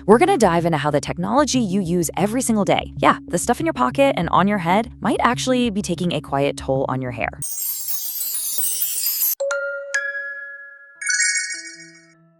We're gonna dive into how the technology you use every single day, yeah, the stuff in your pocket and on your head, might actually be taking a quiet toll on your hair.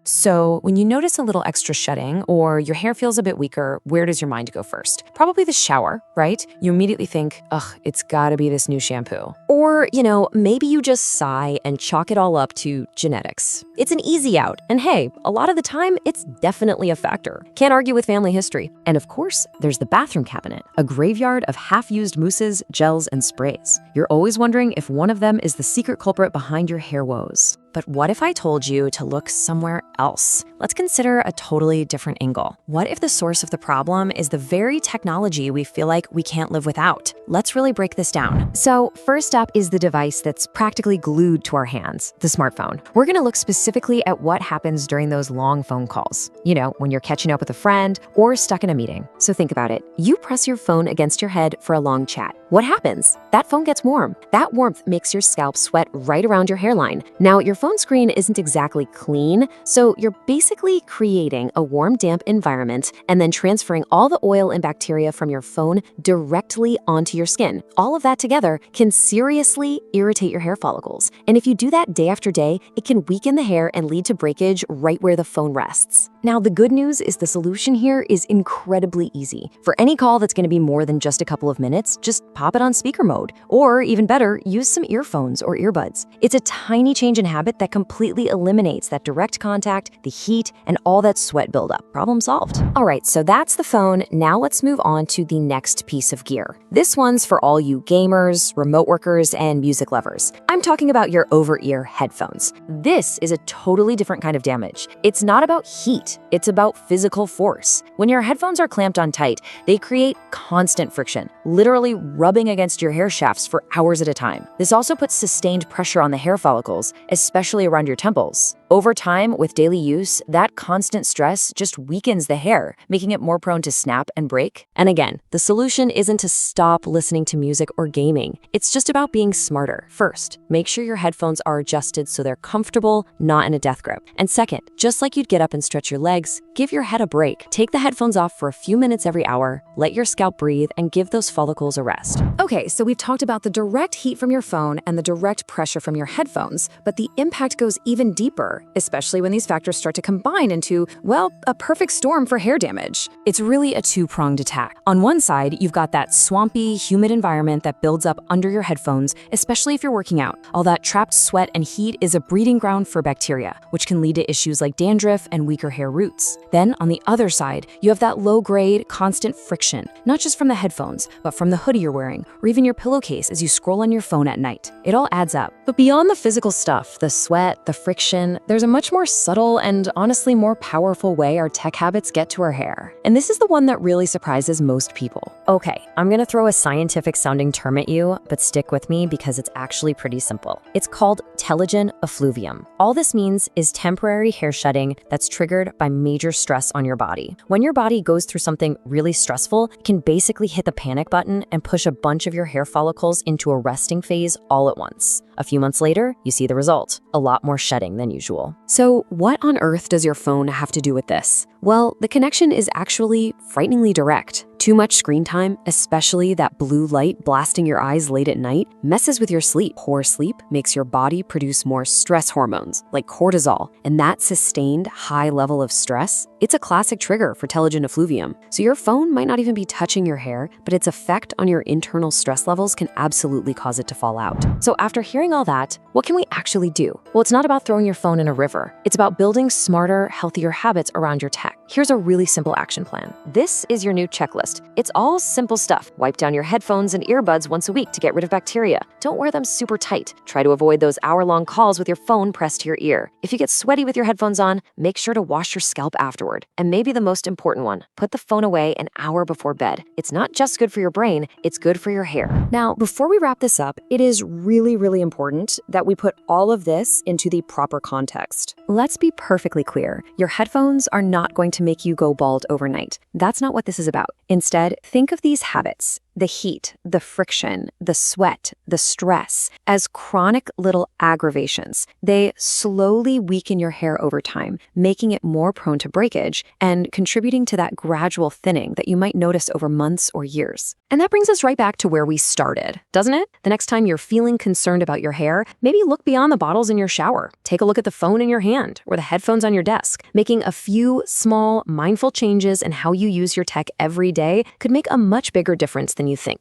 So, when you notice a little extra shedding or your hair feels a bit weaker, where does your mind go first? Probably the shower, right? You immediately think, ugh, it's gotta be this new shampoo. Or, maybe you just sigh and chalk it all up to genetics. It's an easy out, and hey, a lot of the time, it's definitely a factor. Can't argue with family history. And of course, there's the bathroom cabinet, a graveyard of half-used mousses, gels, and sprays. You're always wondering if one of them is the secret culprit behind your hair woes. But what if I told you to look somewhere else? Let's consider a totally different angle. What if the source of the problem is the very technology we feel like we can't live without? Let's really break this down. So first up is the device that's practically glued to our hands, the smartphone. We're gonna look specifically at what happens during those long phone calls. When you're catching up with a friend or stuck in a meeting. So think about it. You press your phone against your head for a long chat. What happens? That phone gets warm. That warmth makes your scalp sweat right around your hairline. Now, your phone screen isn't exactly clean, so you're basically creating a warm, damp environment and then transferring all the oil and bacteria from your phone directly onto your skin. All of that together can seriously irritate your hair follicles. And if you do that day after day, it can weaken the hair and lead to breakage right where the phone rests. Now, the good news is the solution here is incredibly easy. For any call that's going to be more than just a couple of minutes, just pop it on speaker mode. Or even better, use some earphones or earbuds. It's a tiny change in habit that completely eliminates that direct contact, the heat, and all that sweat buildup. Problem solved. All right, so that's the phone. Now let's move on to the next piece of gear. This one's for all you gamers, remote workers, and music lovers. I'm talking about your over-ear headphones. This is a totally different kind of damage. It's not about heat, it's about physical force. When your headphones are clamped on tight, they create constant friction, literally rubbing against your hair shafts for hours at a time. This also puts sustained pressure on the hair follicles, especially around your temples. Over time, with daily use, that constant stress just weakens the hair, making it more prone to snap and break. And again, the solution isn't to stop listening to music or gaming. It's just about being smarter. First, make sure your headphones are adjusted so they're comfortable, not in a death grip. And second, just like you'd get up and stretch your legs, give your head a break. Take the headphones off for a few minutes every hour, let your scalp breathe, and give those follicles a rest. Okay, so we've talked about the direct heat from your phone and the direct pressure from your headphones, but the impact goes even deeper, especially when these factors start to combine into, well, a perfect storm for hair damage. It's really a two-pronged attack. On one side, you've got that swampy, humid environment that builds up under your headphones, especially if you're working out. All that trapped sweat and heat is a breeding ground for bacteria, which can lead to issues like dandruff and weaker hair roots. Then, on the other side, you have that low-grade, constant friction, not just from the headphones, but from the hoodie you're wearing, or even your pillowcase as you scroll on your phone at night. It all adds up. But beyond the physical stuff, the sweat, the friction, there's a much more subtle and honestly more powerful way our tech habits get to our hair. And this is the one that really surprises most people. Okay, I'm gonna throw a scientific sounding term at you, but stick with me because it's actually pretty simple. It's called telogen effluvium. All this means is temporary hair shedding that's triggered by major stress on your body. When your body goes through something really stressful, it can basically hit the panic button and push a bunch of your hair follicles into a resting phase all at once. A few months later, you see the result, a lot more shedding than usual. So what on earth does your phone have to do with this? Well, the connection is actually frighteningly direct. Too much screen time, especially that blue light blasting your eyes late at night, messes with your sleep. Poor sleep makes your body produce more stress hormones, like cortisol, and that sustained high level of stress, it's a classic trigger for telogen effluvium. So your phone might not even be touching your hair, but its effect on your internal stress levels can absolutely cause it to fall out. So after hearing all that, what can we actually do? Well, it's not about throwing your phone in a river. It's about building smarter, healthier habits around your tech. Here's a really simple action plan. This is your new checklist. It's all simple stuff. Wipe down your headphones and earbuds once a week to get rid of bacteria. Don't wear them super tight. Try to avoid those hour-long calls with your phone pressed to your ear. If you get sweaty with your headphones on, make sure to wash your scalp afterward. And maybe the most important one, put the phone away an hour before bed. It's not just good for your brain, it's good for your hair. Now, before we wrap this up, it is really, really important that we put all of this into the proper context. Let's be perfectly clear. Your headphones are not going to make you go bald overnight. That's not what this is about. Instead, think of these habits. the heat, the friction, the sweat, the stress as chronic little aggravations. They slowly weaken your hair over time, making it more prone to breakage and contributing to that gradual thinning that you might notice over months or years. And that brings us right back to where we started, doesn't it? The next time you're feeling concerned about your hair, maybe look beyond the bottles in your shower. Take a look at the phone in your hand or the headphones on your desk. Making a few small, mindful changes in how you use your tech every day could make a much bigger difference than you think.